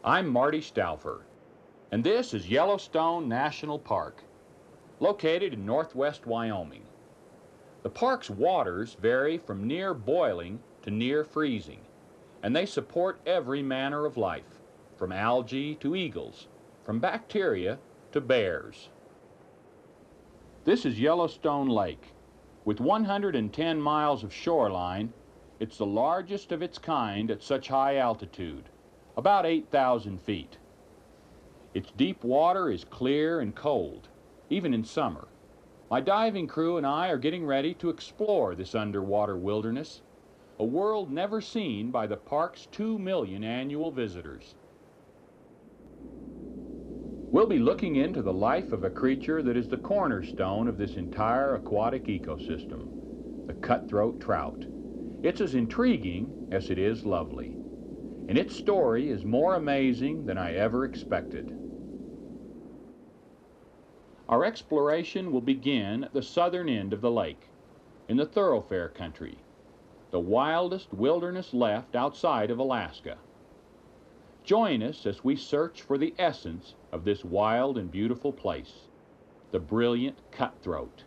I'm Marty Stauffer, and this is Yellowstone National Park, located in northwest Wyoming. The park's waters vary from near boiling to near freezing, and they support every manner of life, from algae to eagles, from bacteria to bears. This is Yellowstone Lake. With 110 miles of shoreline, it's the largest of its kind at such high altitude, about 8,000 feet. Its deep water is clear and cold, even in summer. My diving crew and I are getting ready to explore this underwater wilderness, a world never seen by the park's 2 million annual visitors. We'll be looking into the life of a creature that is the cornerstone of this entire aquatic ecosystem, the cutthroat trout. It's as intriguing as it is lovely, and its story is more amazing than I ever expected. Our exploration will begin at the southern end of the lake, in the thoroughfare country, the wildest wilderness left outside of Alaska. Join us as we search for the essence of this wild and beautiful place, the brilliant cutthroat.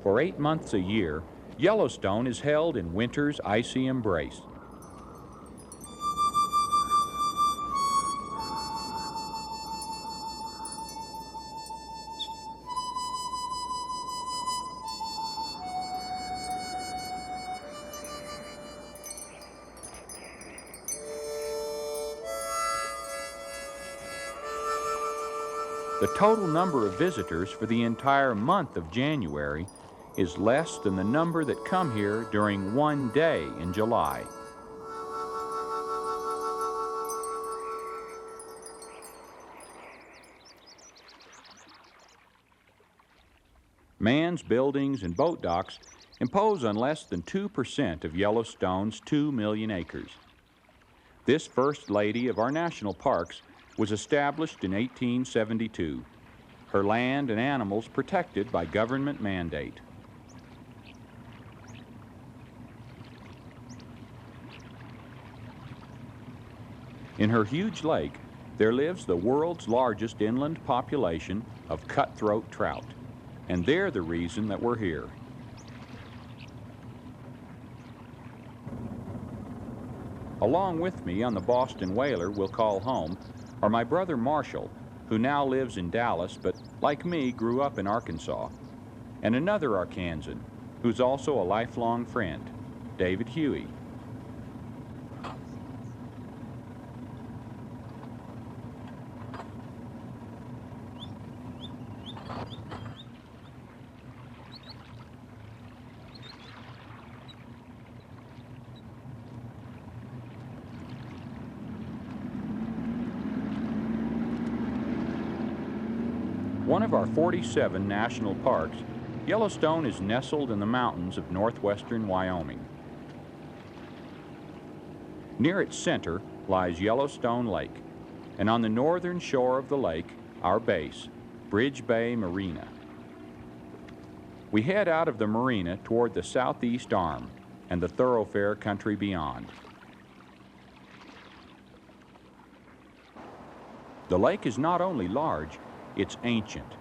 For 8 months a year, Yellowstone is held in winter's icy embrace. The total number of visitors for the entire month of January is less than the number that come here during one day in July. Man's buildings and boat docks impose on less than 2% of Yellowstone's 2 million acres. This first lady of our national parks was established in 1872, her land and animals protected by government mandate. In her huge lake, there lives the world's largest inland population of cutthroat trout, and they're the reason that we're here. Along with me on the Boston whaler we'll call home are my brother Marshall, who now lives in Dallas but, like me, grew up in Arkansas, and another Arkansan who's also a lifelong friend, David Huey. One of our 47 national parks, Yellowstone is nestled in the mountains of northwestern Wyoming. Near its center lies Yellowstone Lake, and on the northern shore of the lake, our base, Bridge Bay Marina. We head out of the marina toward the southeast arm and the thoroughfare country beyond. The lake is not only large, it's ancient.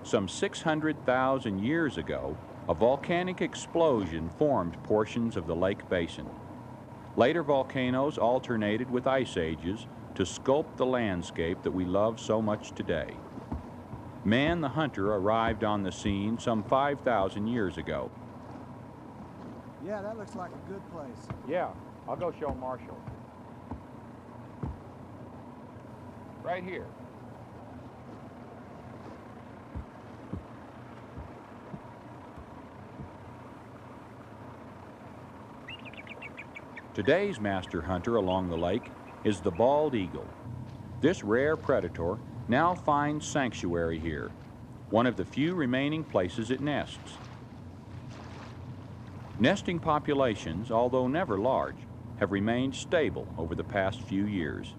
Some 600,000 years ago, a volcanic explosion formed portions of the lake basin. Later volcanoes alternated with ice ages to sculpt the landscape that we love so much today. Man the hunter arrived on the scene some 5,000 years ago. Yeah, that looks like a good place. Yeah, I'll go show Marshall. Right here. Today's master hunter along the lake is the bald eagle. This rare predator now finds sanctuary here, one of the few remaining places it nests. Nesting populations, although never large, have remained stable over the past few years.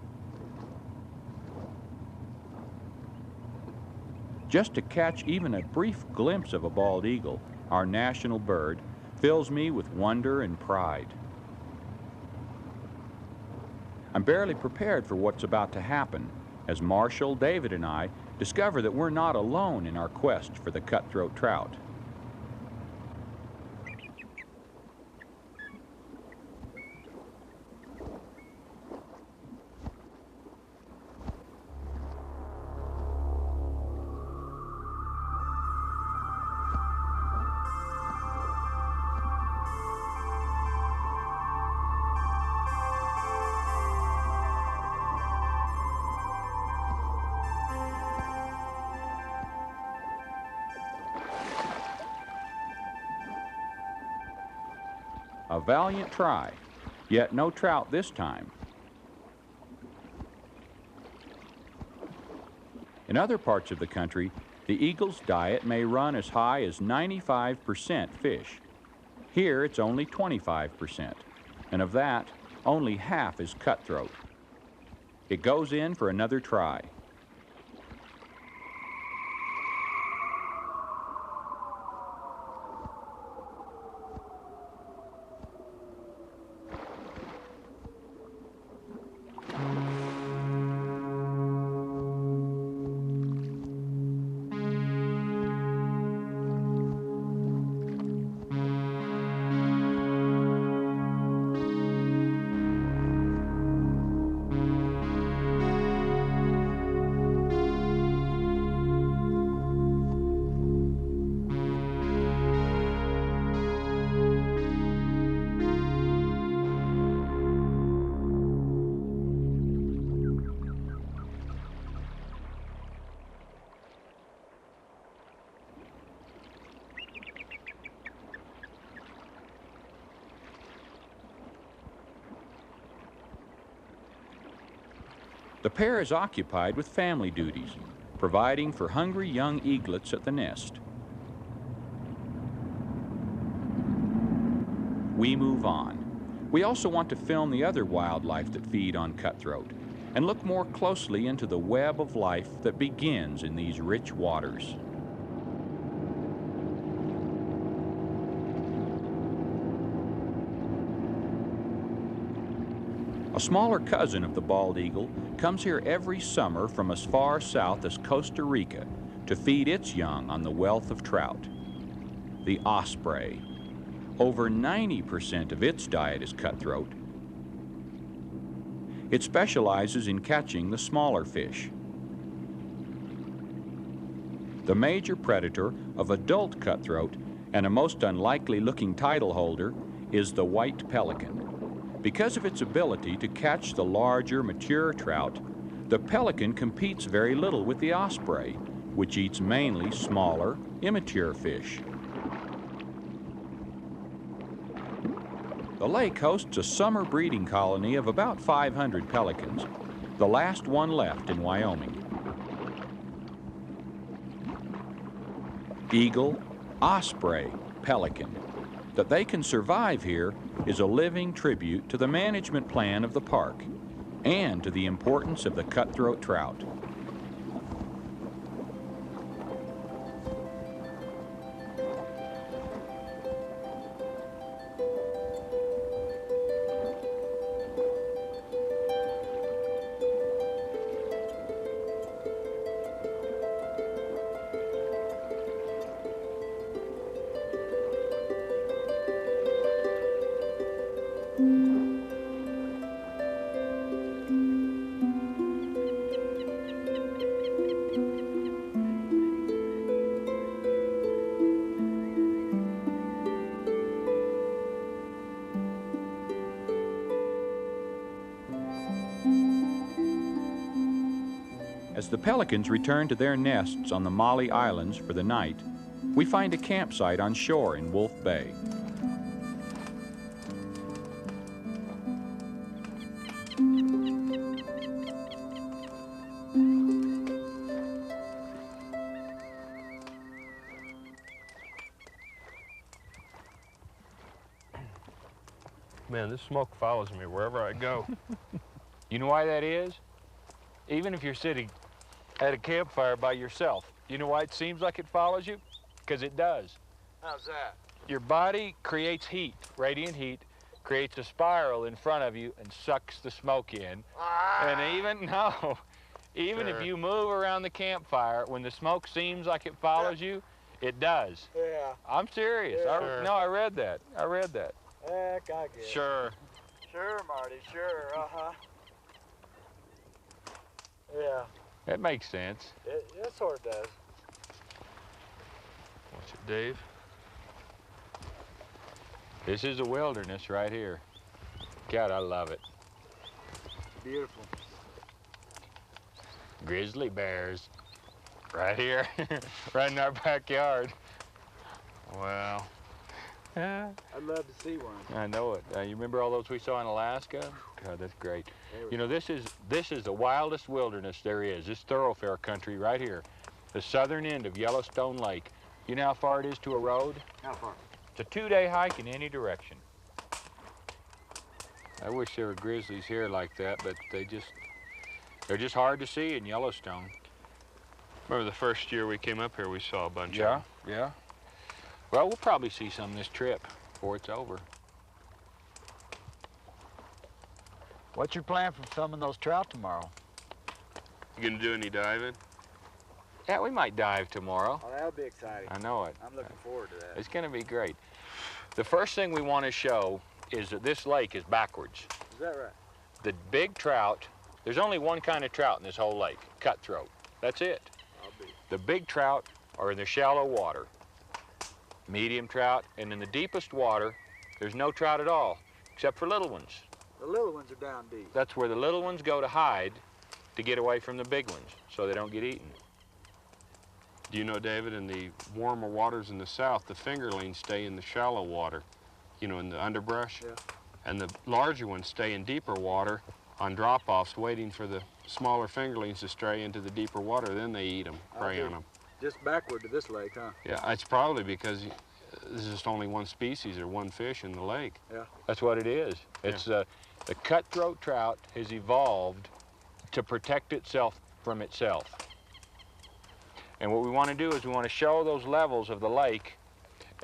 Just to catch even a brief glimpse of a bald eagle, our national bird, fills me with wonder and pride. I'm barely prepared for what's about to happen as Marshall, David, and I discover that we're not alone in our quest for the cutthroat trout. A valiant try, yet no trout this time. In other parts of the country, the eagle's diet may run as high as 95% fish. Here it's only 25%, and of that, only half is cutthroat. It goes in for another try. The pair is occupied with family duties, providing for hungry young eaglets at the nest. We move on. We also want to film the other wildlife that feed on cutthroat and look more closely into the web of life that begins in these rich waters. A smaller cousin of the bald eagle comes here every summer from as far south as Costa Rica to feed its young on the wealth of trout. The osprey. Over 90% of its diet is cutthroat. It specializes in catching the smaller fish. The major predator of adult cutthroat and a most unlikely looking title holder is the white pelican. Because of its ability to catch the larger, mature trout, the pelican competes very little with the osprey, which eats mainly smaller, immature fish. The lake hosts a summer breeding colony of about 500 pelicans, the last one left in Wyoming. Eagle, osprey, pelican. That they can survive here is a living tribute to the management plan of the park and to the importance of the cutthroat trout. As the pelicans return to their nests on the Molly Islands for the night, we find a campsite on shore in Wolf Bay. Man, this smoke follows me wherever I go. You know why that is? Even if you're sitting at a campfire by yourself, you know why it seems like it follows you? Because it does. How's that? Your body creates heat, radiant heat, creates a spiral in front of you and sucks the smoke in. And even Sure. if you move around the campfire, when the smoke seems like it follows you, it does. Yeah. I'm serious. Yeah. Sure. No, I read that. I read that. Heck, I get it. Sure. Sure, Marty, sure, uh-huh. Yeah, That makes sense. it sort of does. Watch it, Dave. This is a wilderness right here. God, I love it. Beautiful. Grizzly bears. Right here. Right in our backyard. Wow. I'd love to see one. I know it. You remember all those we saw in Alaska? God, that's great. You know, this is the wildest wilderness there is. This thoroughfare country right here. The southern end of Yellowstone Lake. You know how far it is to a road? How far? It's a 2-day hike in any direction. I wish there were grizzlies here like that, but they're just hard to see in Yellowstone. Remember the first year we came up here, we saw a bunch of them. Yeah. Well, we'll probably see some this trip before it's over. What's your plan for filming those trout tomorrow? You gonna do any diving? Yeah, we might dive tomorrow. Oh, that'll be exciting. I know it. I'm looking forward to that. It's going to be great. The first thing we want to show is that this lake is backwards. Is that right? The big trout, there's only one kind of trout in this whole lake, cutthroat. That's it. The big trout are in the shallow water. Medium trout, and in the deepest water, there's no trout at all, except for little ones. The little ones are down deep. That's where the little ones go to hide to get away from the big ones, so they don't get eaten. Do you know, David, in the warmer waters in the south, the fingerlings stay in the shallow water, you know, in the underbrush. Yeah. And the larger ones stay in deeper water on drop-offs, waiting for the smaller fingerlings to stray into the deeper water. Then they eat them, prey on them. Just backward to this lake, huh? Yeah, it's probably because there's just only one species or one fish in the lake. Yeah. That's what it is. It's the cutthroat trout has evolved to protect itself from itself. And what we want to do is we want to show those levels of the lake,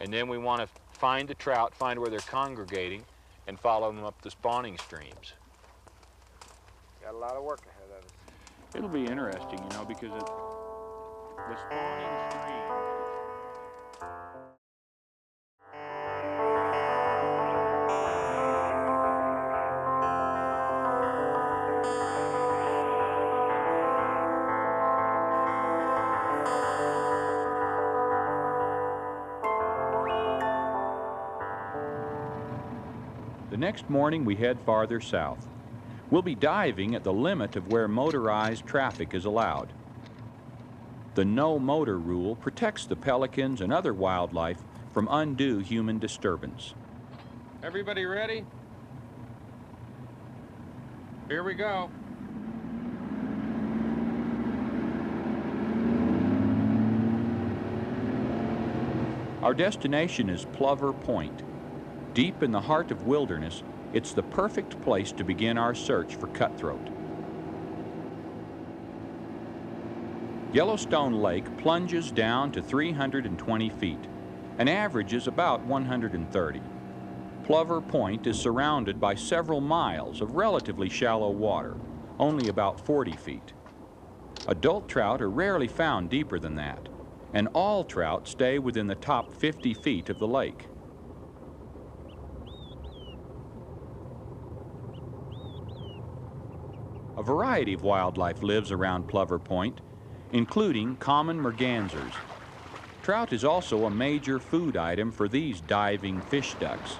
and then we want to find the trout, find where they're congregating, and follow them up the spawning streams. Got a lot of work ahead of us. It'll be interesting, you know, because the spawning stream. The next morning we head farther south. We'll be diving at the limit of where motorized traffic is allowed. The no motor rule protects the pelicans and other wildlife from undue human disturbance. Everybody ready? Here we go. Our destination is Plover Point. Deep in the heart of wilderness, it's the perfect place to begin our search for cutthroat. Yellowstone Lake plunges down to 320 feet and averages about 130. Plover Point is surrounded by several miles of relatively shallow water, only about 40 feet. Adult trout are rarely found deeper than that, and all trout stay within the top 50 feet of the lake. A variety of wildlife lives around Plover Point, including common mergansers. Trout is also a major food item for these diving fish ducks.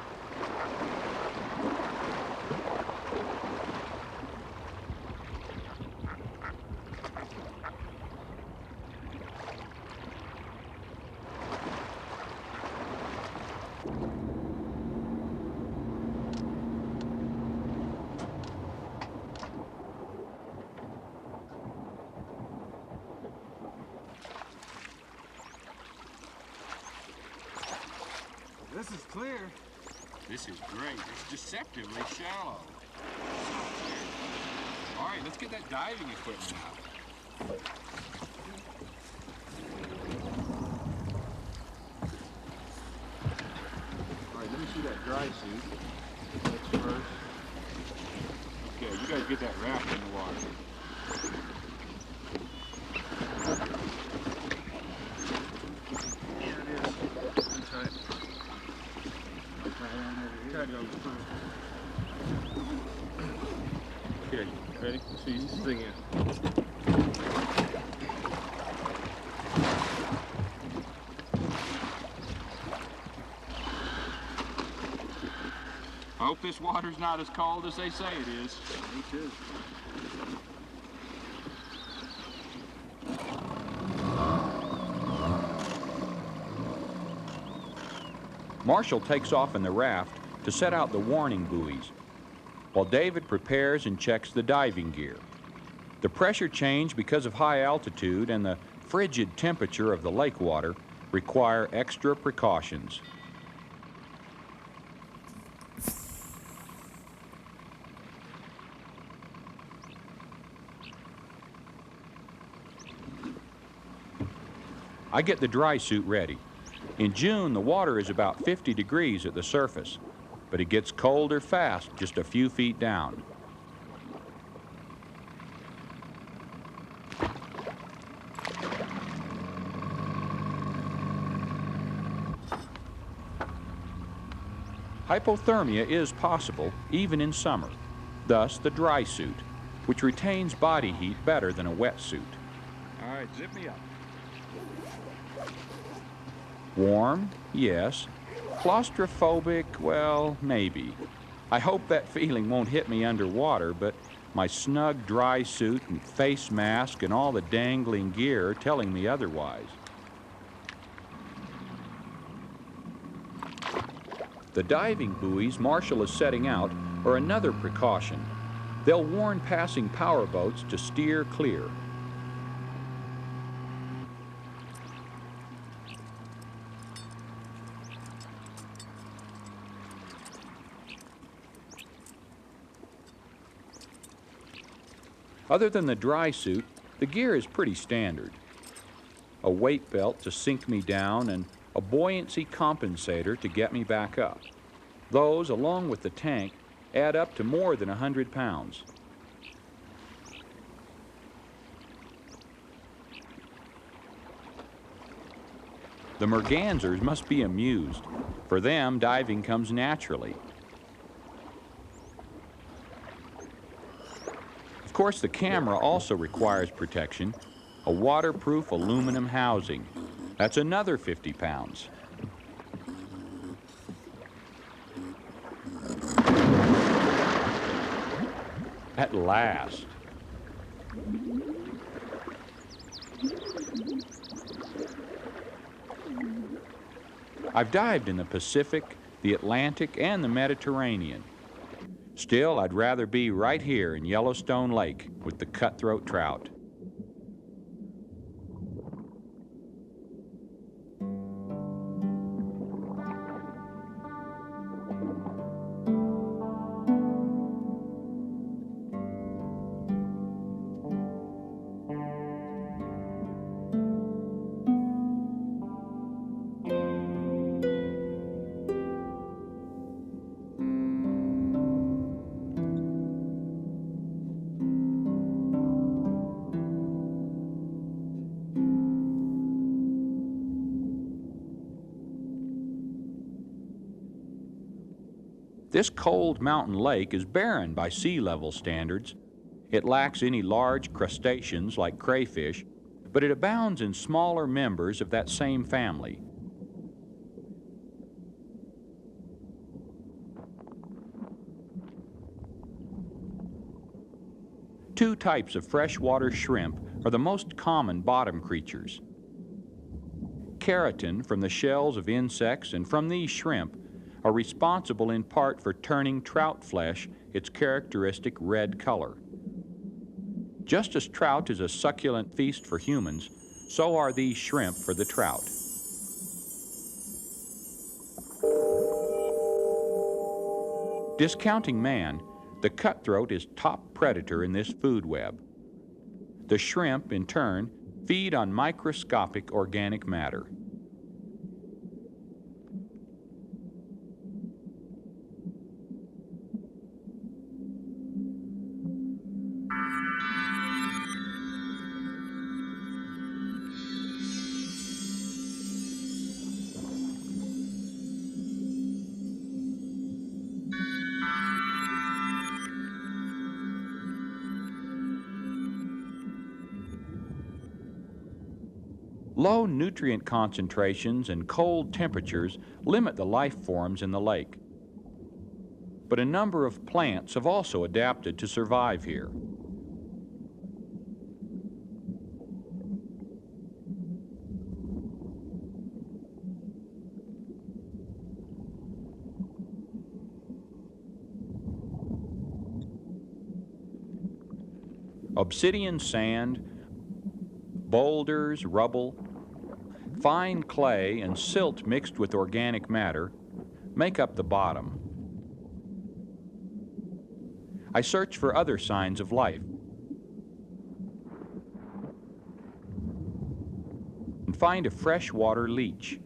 This is clear. This is great. It's deceptively shallow. All right, let's get that diving equipment out. All right, let me see that dry suit. That's first. Okay, you guys get that raft in the water. Here it is. That's right. Try to go first. Okay, ready? Let's see this thing in. I hope this water's not as cold as they say it is. Me too. Marshall takes off in the raft to set out the warning buoys, while David prepares and checks the diving gear. The pressure change because of high altitude and the frigid temperature of the lake water require extra precautions. I get the dry suit ready. In June, the water is about 50 degrees at the surface, but it gets colder fast just a few feet down. Hypothermia is possible even in summer, thus the dry suit, which retains body heat better than a wetsuit. All right, zip me up. Warm? Yes. Claustrophobic? Well, maybe. I hope that feeling won't hit me underwater, but my snug dry suit and face mask and all the dangling gear are telling me otherwise. The diving buoys Marshall is setting out are another precaution. They'll warn passing power boats to steer clear. Other than the dry suit, the gear is pretty standard. A weight belt to sink me down and a buoyancy compensator to get me back up. Those, along with the tank, add up to more than 100 pounds. The mergansers must be amused. For them, diving comes naturally. Of course, the camera also requires protection, a waterproof aluminum housing. That's another 50 pounds. At last. I've dived in the Pacific, the Atlantic, and the Mediterranean. Still, I'd rather be right here in Yellowstone Lake with the cutthroat trout. This cold mountain lake is barren by sea level standards. It lacks any large crustaceans like crayfish, but it abounds in smaller members of that same family. Two types of freshwater shrimp are the most common bottom creatures. Keratin from the shells of insects and from these shrimp are responsible in part for turning trout flesh its characteristic red color. Just as trout is a succulent feast for humans, so are these shrimp for the trout. Discounting man, the cutthroat is top predator in this food web. The shrimp, in turn, feed on microscopic organic matter. Low nutrient concentrations and cold temperatures limit the life forms in the lake. But a number of plants have also adapted to survive here. Obsidian sand, boulders, rubble, fine clay, and silt mixed with organic matter make up the bottom. I search for other signs of life and find a freshwater leech.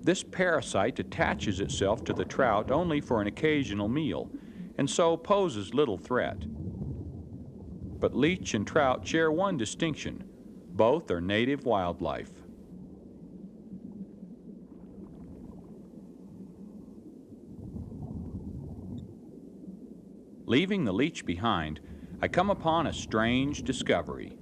This parasite attaches itself to the trout only for an occasional meal and so poses little threat. But leech and trout share one distinction. Both are native wildlife. Leaving the leech behind, I come upon a strange discovery.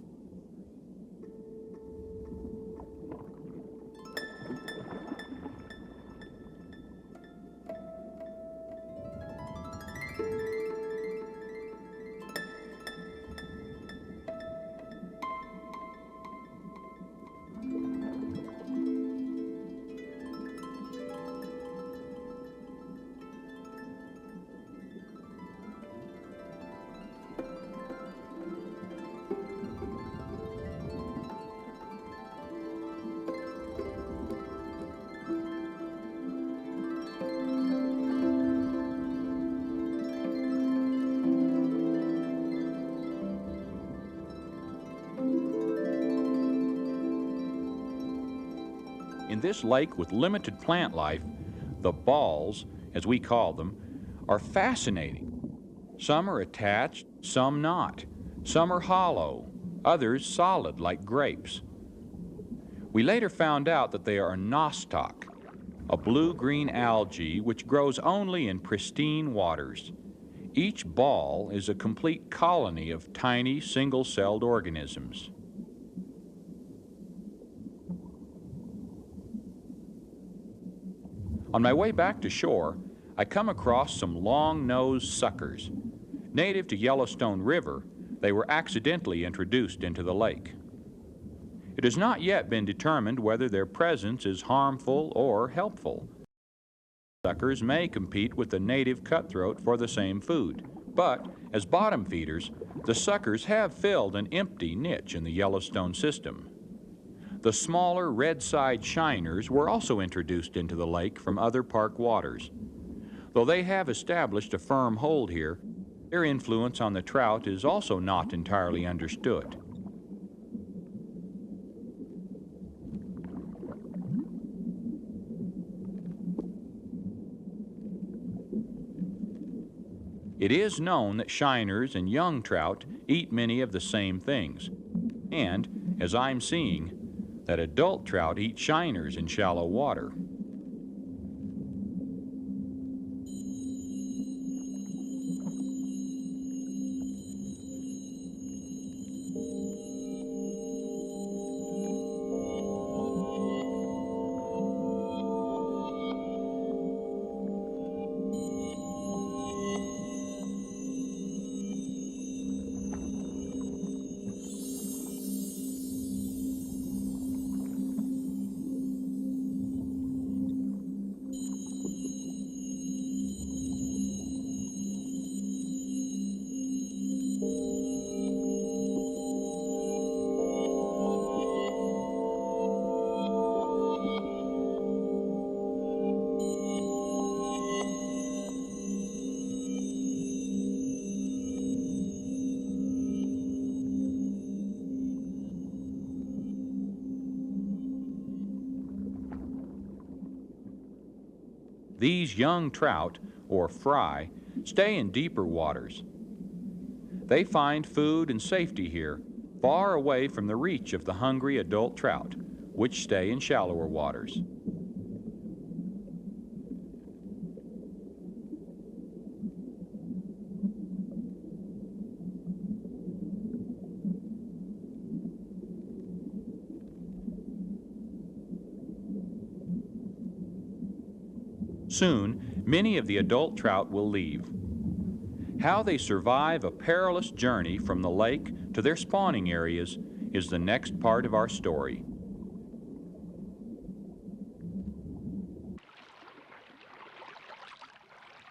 In this lake with limited plant life, the balls, as we call them, are fascinating. Some are attached, some not. Some are hollow, others solid like grapes. We later found out that they are nostoc, a blue-green algae which grows only in pristine waters. Each ball is a complete colony of tiny single-celled organisms. On my way back to shore, I come across some long-nosed suckers. Native to Yellowstone River, they were accidentally introduced into the lake. It has not yet been determined whether their presence is harmful or helpful. Suckers may compete with the native cutthroat for the same food, but as bottom feeders, the suckers have filled an empty niche in the Yellowstone system. The smaller red-side shiners were also introduced into the lake from other park waters. Though they have established a firm hold here, their influence on the trout is also not entirely understood. It is known that shiners and young trout eat many of the same things, and, as I'm seeing, that adult trout eat shiners in shallow water. These young trout, or fry, stay in deeper waters. They find food and safety here, far away from the reach of the hungry adult trout, which stay in shallower waters. Soon, many of the adult trout will leave. How they survive a perilous journey from the lake to their spawning areas is the next part of our story.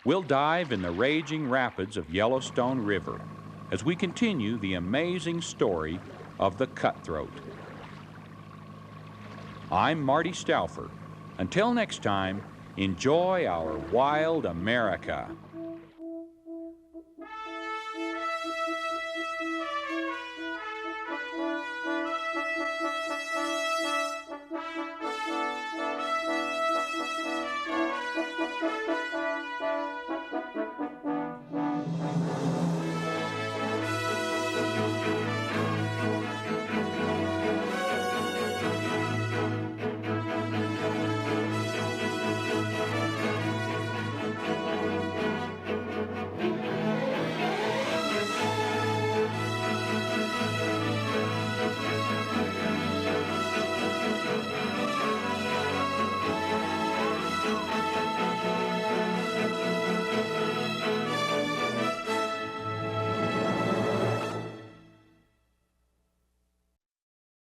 We'll dive in the raging rapids of Yellowstone River as we continue the amazing story of the cutthroat. I'm Marty Stauffer. Until next time, enjoy our wild America.